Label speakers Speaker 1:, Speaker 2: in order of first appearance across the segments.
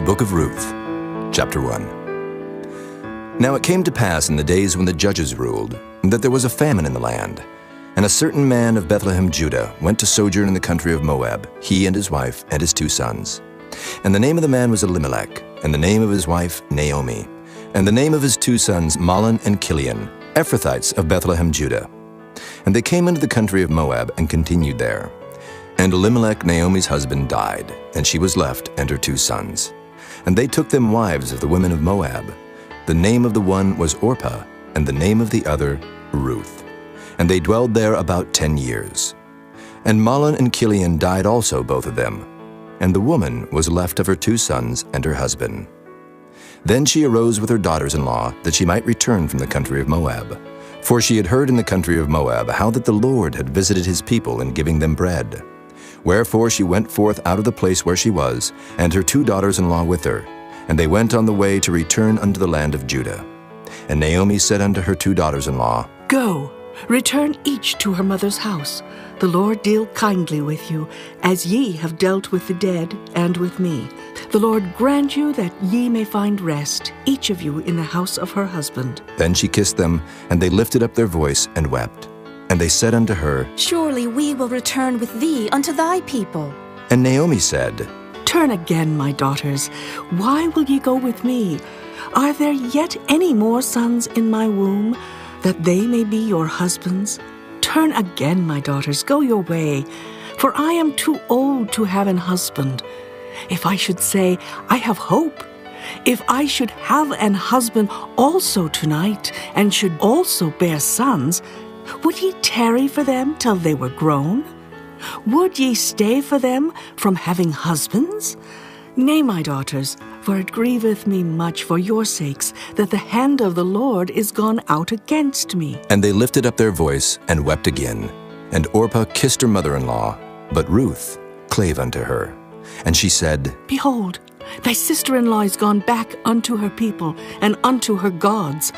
Speaker 1: the book of Ruth, chapter 1. Now it came to pass in the days when the judges ruled, that there was a famine in the land. And a certain man of Bethlehem, Judah, went to sojourn in the country of Moab, he and his wife and his 2 sons. And the name of the man was Elimelech, and the name of his wife Naomi, and the name of his 2 sons Mahlon and Chilion, Ephrathites of Bethlehem, Judah. And they came into the country of Moab and continued there. And Elimelech, Naomi's husband, died, and she was left and her 2 sons. And they took them wives of the women of Moab. The name of the one was Orpah, and the name of the other Ruth. And they dwelled there about 10 years. And Mahlon and Chilion died also, both of them. And the woman was left of her 2 sons and her husband. Then she arose with her daughters-in-law, that she might return from the country of Moab. For she had heard in the country of Moab how that the Lord had visited his people in giving them bread. Wherefore she went forth out of the place where she was, and her 2 daughters-in-law with her. And they went on the way to return unto the land of Judah. And Naomi said unto her 2 daughters-in-law,
Speaker 2: Go, return each to her mother's house. The Lord deal kindly with you, as ye have dealt with the dead and with me. The Lord grant you that ye may find rest, each of you in the house of her husband.
Speaker 1: Then she kissed them, and they lifted up their voice and wept. And they said unto her,
Speaker 3: Surely we will return with thee unto thy people.
Speaker 1: And Naomi said,
Speaker 2: Turn again, my daughters. Why will ye go with me? Are there yet any more sons in my womb, that they may be your husbands? Turn again, my daughters, go your way, for I am too old to have an husband. If I should say, I have hope, if I should have an husband also tonight, and should also bear sons, would ye tarry for them till they were grown? Would ye stay for them from having husbands? Nay, my daughters, for it grieveth me much for your sakes, that the hand of the Lord is gone out against me.
Speaker 1: And they lifted up their voice and wept again. And Orpah kissed her mother-in-law, but Ruth clave unto her. And she said,
Speaker 2: Behold, thy sister-in-law is gone back unto her people, and unto her gods.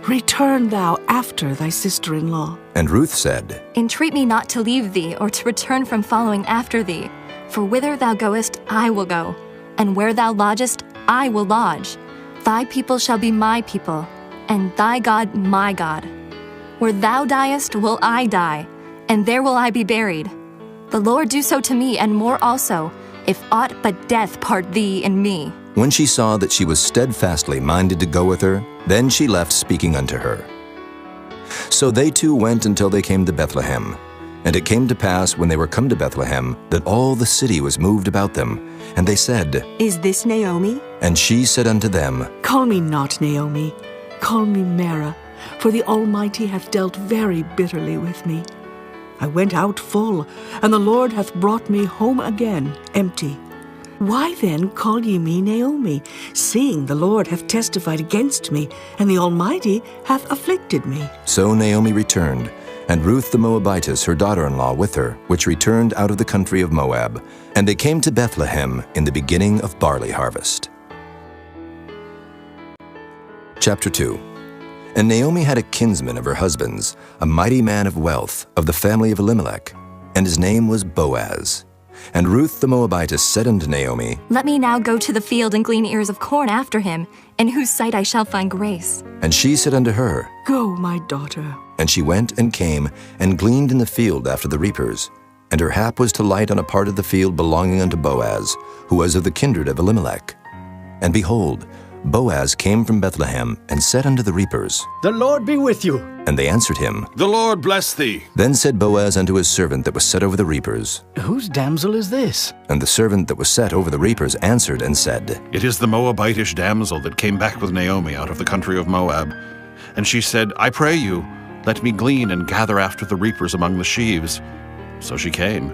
Speaker 2: Return thou after thy sister-in-law.
Speaker 1: And Ruth said,
Speaker 3: Entreat me not to leave thee, or to return from following after thee. For whither thou goest, I will go, and where thou lodgest, I will lodge. Thy people shall be my people, and thy God my God. Where thou diest will I die, and there will I be buried. The Lord do so to me, and more also, if aught but death part thee and me.
Speaker 1: When she saw that she was steadfastly minded to go with her, then she left speaking unto her. So they 2 went until they came to Bethlehem. And it came to pass, when they were come to Bethlehem, that all the city was moved about them. And they said,
Speaker 2: Is this Naomi?
Speaker 1: And she said unto them,
Speaker 2: Call me not Naomi, call me Mara, for the Almighty hath dealt very bitterly with me. I went out full, and the Lord hath brought me home again empty. Why then call ye me Naomi, seeing the Lord hath testified against me, and the Almighty hath afflicted me?
Speaker 1: So Naomi returned, and Ruth the Moabitess, her daughter-in-law, with her, which returned out of the country of Moab. And they came to Bethlehem in the beginning of barley harvest. Chapter 2. And Naomi had a kinsman of her husband's, a mighty man of wealth, of the family of Elimelech, and his name was Boaz. And Ruth the Moabitess said unto Naomi,
Speaker 3: Let me now go to the field and glean ears of corn after him, in whose sight I shall find grace.
Speaker 1: And she said unto her,
Speaker 2: Go, my daughter.
Speaker 1: And she went and came, and gleaned in the field after the reapers. And her hap was to light on a part of the field belonging unto Boaz, who was of the kindred of Elimelech. And behold, Boaz came from Bethlehem, and said unto the reapers,
Speaker 4: The Lord be with you.
Speaker 1: And they answered him,
Speaker 5: The Lord bless thee.
Speaker 1: Then said Boaz unto his servant that was set over the reapers.
Speaker 4: Whose damsel is this?
Speaker 1: And the servant that was set over the reapers answered and said,
Speaker 5: It is the Moabitish damsel that came back with Naomi out of the country of Moab. And she said, I pray you, let me glean and gather after the reapers among the sheaves. So she came,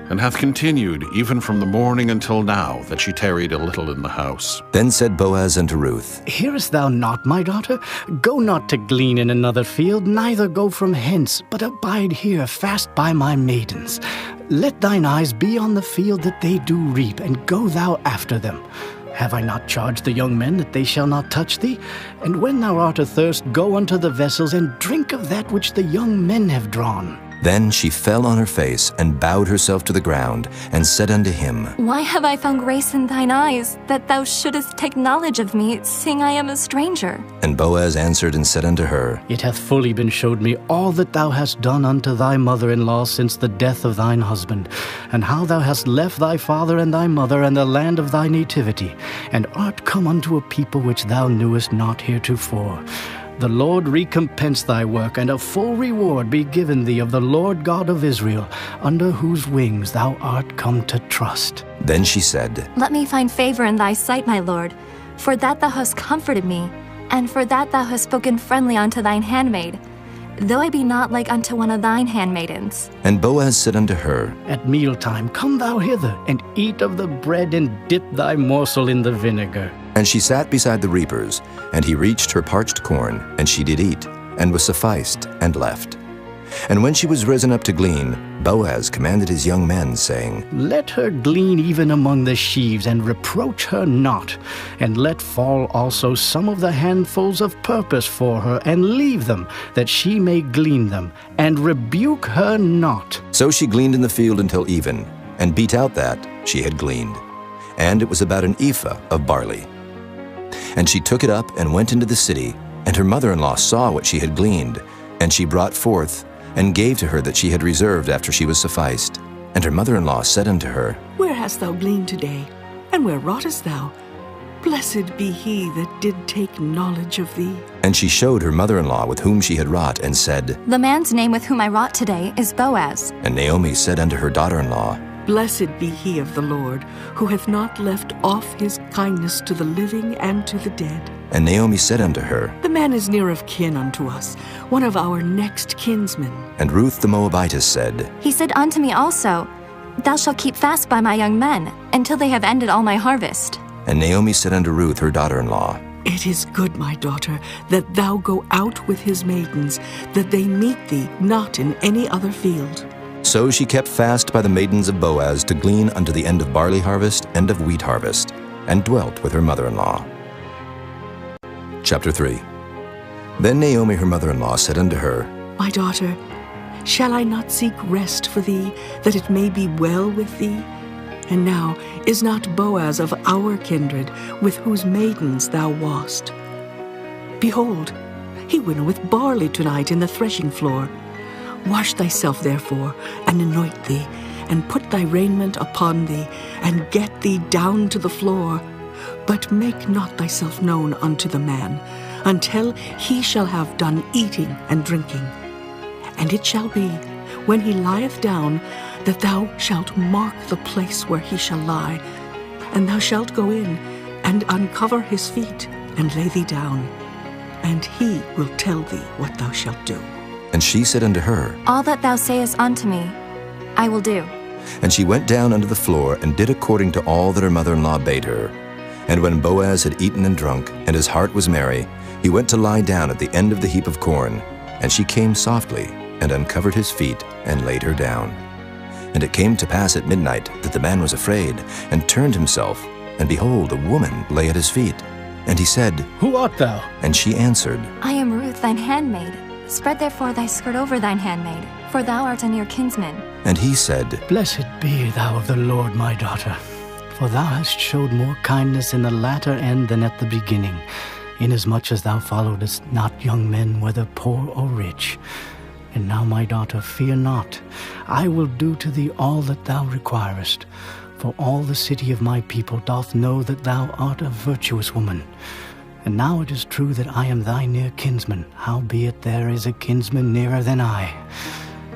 Speaker 5: and hath continued even from the morning until now, that she tarried a little in the house.
Speaker 1: Then said Boaz unto Ruth,
Speaker 4: Hearest thou not, my daughter? Go not to glean in another field, neither go from hence, but abide here fast by my maidens. Let thine eyes be on the field that they do reap, and go thou after them. Have I not charged the young men that they shall not touch thee? And when thou art athirst, go unto the vessels, and drink of that which the young men have drawn.
Speaker 1: Then she fell on her face and bowed herself to the ground, and said unto him,
Speaker 3: Why have I found grace in thine eyes, that thou shouldest take knowledge of me, seeing I am a stranger?
Speaker 1: And Boaz answered and said unto her,
Speaker 4: It hath fully been showed me all that thou hast done unto thy mother-in-law since the death of thine husband, and how thou hast left thy father and thy mother and the land of thy nativity, and art come unto a people which thou knewest not heretofore. The Lord recompense thy work, and a full reward be given thee of the Lord God of Israel, under whose wings thou art come to trust.
Speaker 1: Then she said,
Speaker 3: Let me find favor in thy sight, my lord, for that thou hast comforted me, and for that thou hast spoken friendly unto thine handmaid, though I be not like unto one of thine handmaidens.
Speaker 1: And Boaz said unto her,
Speaker 4: At mealtime come thou hither, and eat of the bread, and dip thy morsel in the vinegar.
Speaker 1: And she sat beside the reapers, and he reached her parched corn, and she did eat, and was sufficed, and left. And when she was risen up to glean, Boaz commanded his young men, saying,
Speaker 4: Let her glean even among the sheaves, and reproach her not. And let fall also some of the handfuls of purpose for her, and leave them, that she may glean them, and rebuke her not.
Speaker 1: So she gleaned in the field until even, and beat out that she had gleaned. And it was about an ephah of barley. And she took it up and went into the city, and her mother-in-law saw what she had gleaned, and she brought forth, and gave to her that she had reserved after she was sufficed. And her mother-in-law said unto her,
Speaker 2: Where hast thou gleaned today? And where wroughtest thou? Blessed be he that did take knowledge of thee.
Speaker 1: And she showed her mother-in-law with whom she had wrought, and said,
Speaker 3: The man's name with whom I wrought today is Boaz.
Speaker 1: And Naomi said unto her daughter-in-law,
Speaker 2: Blessed be he of the Lord, who hath not left off his kindness to the living and to the dead.
Speaker 1: And Naomi said unto her,
Speaker 2: The man is near of kin unto us, one of our next kinsmen.
Speaker 1: And Ruth the Moabitess said,
Speaker 3: He said unto me also, Thou shalt keep fast by my young men, until they have ended all my harvest.
Speaker 1: And Naomi said unto Ruth her daughter-in-law,
Speaker 2: It is good, my daughter, that thou go out with his maidens, that they meet thee not in any other field.
Speaker 1: So she kept fast by the maidens of Boaz to glean unto the end of barley harvest and of wheat harvest, and dwelt with her mother-in-law. Chapter 3. Then Naomi her mother-in-law said unto her,
Speaker 2: My daughter, shall I not seek rest for thee, that it may be well with thee? And now is not Boaz of our kindred, with whose maidens thou wast? Behold, he winnoweth barley tonight in the threshing floor. Wash thyself therefore, and anoint thee, and put thy raiment upon thee, and get thee down to the floor. But make not thyself known unto the man, until he shall have done eating and drinking. And it shall be, when he lieth down, that thou shalt mark the place where he shall lie, and thou shalt go in, and uncover his feet, and lay thee down, and he will tell thee what thou shalt do.
Speaker 1: And she said unto her,
Speaker 3: All that thou sayest unto me, I will do.
Speaker 1: And she went down unto the floor, and did according to all that her mother-in-law bade her. And when Boaz had eaten and drunk, and his heart was merry, he went to lie down at the end of the heap of corn. And she came softly, and uncovered his feet, and laid her down. And it came to pass at midnight, that the man was afraid, and turned himself, and behold, a woman lay at his feet. And he said,
Speaker 4: Who art thou?
Speaker 1: And she answered,
Speaker 3: I am Ruth thine handmaid. Spread therefore thy skirt over thine handmaid, for thou art a near kinsman.
Speaker 1: And he said,
Speaker 4: Blessed be thou of the Lord, my daughter, for thou hast showed more kindness in the latter end than at the beginning, inasmuch as thou followedst not young men, whether poor or rich. And now, my daughter, fear not. I will do to thee all that thou requirest. For all the city of my people doth know that thou art a virtuous woman. And now it is true that I am thy near kinsman, howbeit there is a kinsman nearer than I.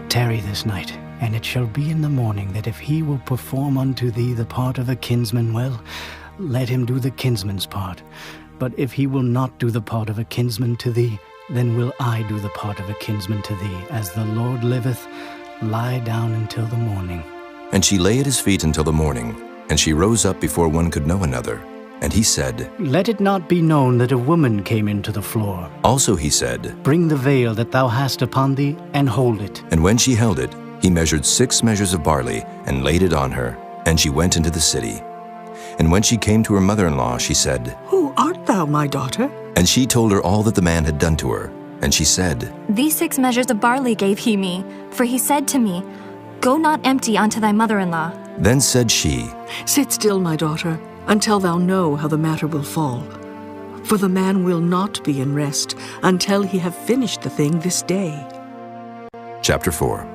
Speaker 4: Tarry this night, and it shall be in the morning that if he will perform unto thee the part of a kinsman, well, let him do the kinsman's part. But if he will not do the part of a kinsman to thee, then will I do the part of a kinsman to thee. As the Lord liveth, lie down until the morning.
Speaker 1: And she lay at his feet until the morning, and she rose up before one could know another. And he said,
Speaker 4: Let it not be known that a woman came into the floor.
Speaker 1: Also he said,
Speaker 4: Bring the veil that thou hast upon thee, and hold it.
Speaker 1: And when she held it, he measured 6 measures of barley, and laid it on her, and she went into the city. And when she came to her mother-in-law, she said,
Speaker 2: Who art thou, my daughter?
Speaker 1: And she told her all that the man had done to her. And she said,
Speaker 3: These 6 measures of barley gave he me, for he said to me, Go not empty unto thy mother-in-law.
Speaker 1: Then said she,
Speaker 2: Sit still, my daughter, until thou know how the matter will fall. For the man will not be in rest until he have finished the thing this day.
Speaker 1: Chapter 4.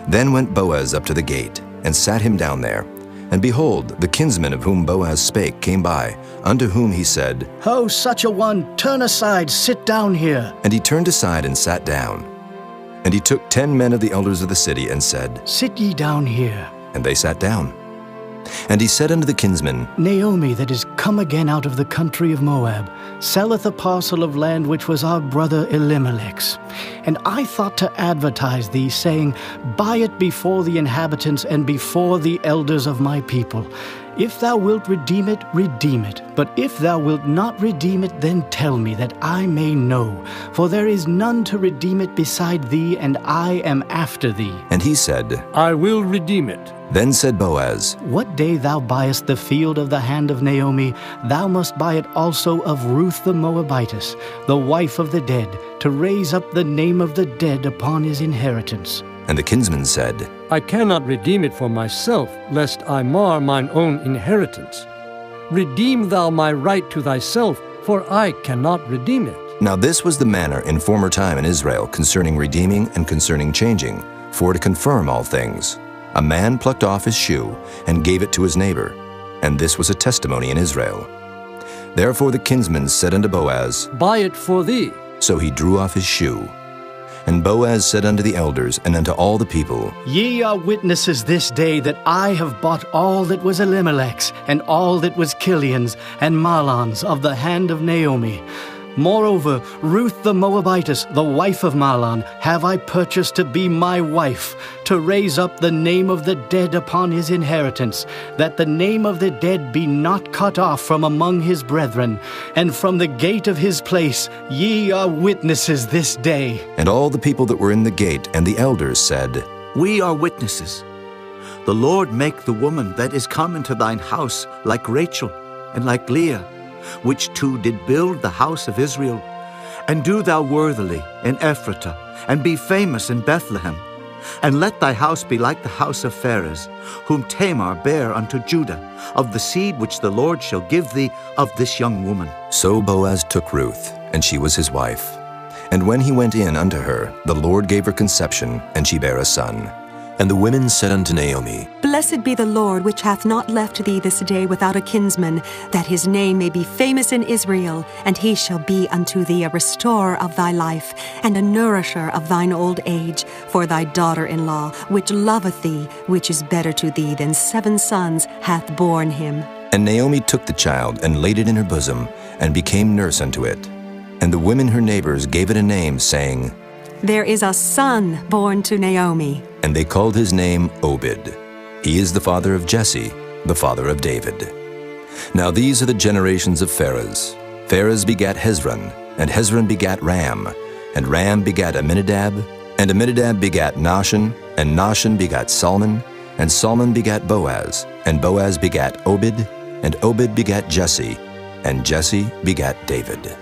Speaker 1: Then went Boaz up to the gate, and sat him down there. And behold, the kinsman of whom Boaz spake came by, unto whom he said,
Speaker 4: Ho, such a one, turn aside, sit down here.
Speaker 1: And he turned aside and sat down. And he took 10 men of the elders of the city, and said,
Speaker 4: Sit ye down here.
Speaker 1: And they sat down. And he said unto the kinsman,
Speaker 4: Naomi, that is come again out of the country of Moab, selleth a parcel of land which was our brother Elimelech's. And I thought to advertise thee, saying, Buy it before the inhabitants and before the elders of my people. If thou wilt redeem it, redeem it. But if thou wilt not redeem it, then tell me, that I may know. For there is none to redeem it beside thee, and I am after thee.
Speaker 1: And he said,
Speaker 6: I will redeem it.
Speaker 1: Then said Boaz,
Speaker 4: What day thou buyest the field of the hand of Naomi, thou must buy it also of Ruth the Moabitess, the wife of the dead, to raise up the name of the dead upon his inheritance.
Speaker 1: And the kinsman said,
Speaker 6: I cannot redeem it for myself, lest I mar mine own inheritance. Redeem thou my right to thyself, for I cannot redeem it.
Speaker 1: Now this was the manner in former time in Israel concerning redeeming and concerning changing, for to confirm all things. A man plucked off his shoe and gave it to his neighbor, and this was a testimony in Israel. Therefore the kinsman said unto Boaz,
Speaker 6: Buy it for thee.
Speaker 1: So he drew off his shoe. And Boaz said unto the elders and unto all the people,
Speaker 4: Ye are witnesses this day that I have bought all that was Elimelech's, and all that was Kilion's and Mahlon's of the hand of Naomi. Moreover, Ruth the Moabitess, the wife of Mahlon, have I purchased to be my wife, to raise up the name of the dead upon his inheritance, that the name of the dead be not cut off from among his brethren. And from the gate of his place ye are witnesses this day.
Speaker 1: And all the people that were in the gate and the elders said,
Speaker 7: We are witnesses. The Lord make the woman that is come into thine house like Rachel and like Leah, which two did build the house of Israel. And do thou worthily in Ephratah, and be famous in Bethlehem. And let thy house be like the house of Pharez, whom Tamar bare unto Judah, of the seed which the Lord shall give thee of this young woman.
Speaker 1: So Boaz took Ruth, and she was his wife. And when he went in unto her, the Lord gave her conception, and she bare a son. And the women said unto Naomi,
Speaker 8: Blessed be the Lord, which hath not left thee this day without a kinsman, that his name may be famous in Israel, and he shall be unto thee a restorer of thy life, and a nourisher of thine old age, for thy daughter-in-law, which loveth thee, which is better to thee than 7 sons, hath borne him.
Speaker 1: And Naomi took the child, and laid it in her bosom, and became nurse unto it. And the women her neighbors gave it a name, saying,
Speaker 8: There is a son born to Naomi.
Speaker 1: And they called his name Obed. He is the father of Jesse, the father of David. Now these are the generations of Pharez. Pharez begat Hezron, and Hezron begat Ram, and Ram begat Amminadab, and Amminadab begat Nahshon, and Nahshon begat Salmon, and Salmon begat Boaz, and Boaz begat Obed, and Obed begat Jesse, and Jesse begat David.